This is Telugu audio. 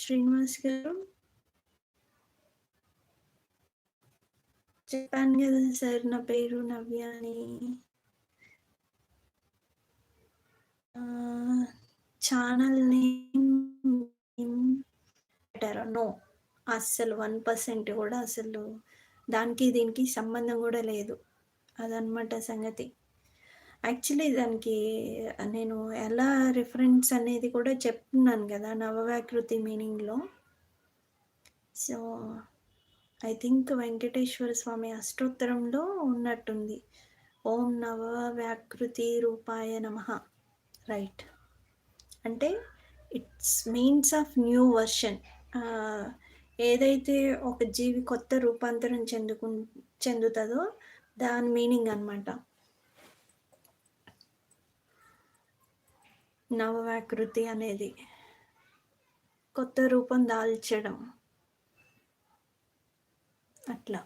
శ్రీనివాస్ గారు. చెప్పాను గదా సార్ నా పేరు నవ్య అని. ఆహ్, ఛానల్ నేమ్ పెట్టారా? నో. అస్సలు 1% గూడా అసలు దానికి దీనికి సంబంధం గూడా లేదు. అదనమాట సంగతి. యాక్చువల్లీ దానికి నేను ఎలా రిఫరెన్స్ అనేది కూడా చెప్తున్నాను గదా! నవవ్యాకృతి మీనింగ్‌లో. సో, ఐ థింక్ వెంకటేశ్వర స్వామి అష్టోత్తరంలో ఉన్నట్టుంది. ఓం నవ వ్యాకృతి రూపాయ నమః. రైట్. అంటే it's means of new version. ఆహ్, ఏదైతే ఒక జీవి కొత్త రూపాంతరం చెందుతదో దాని మీనింగ్ అనమాట. నవవ్యాకృతి అనేది. కొత్త రూపం దాల్చడం. అట్లా.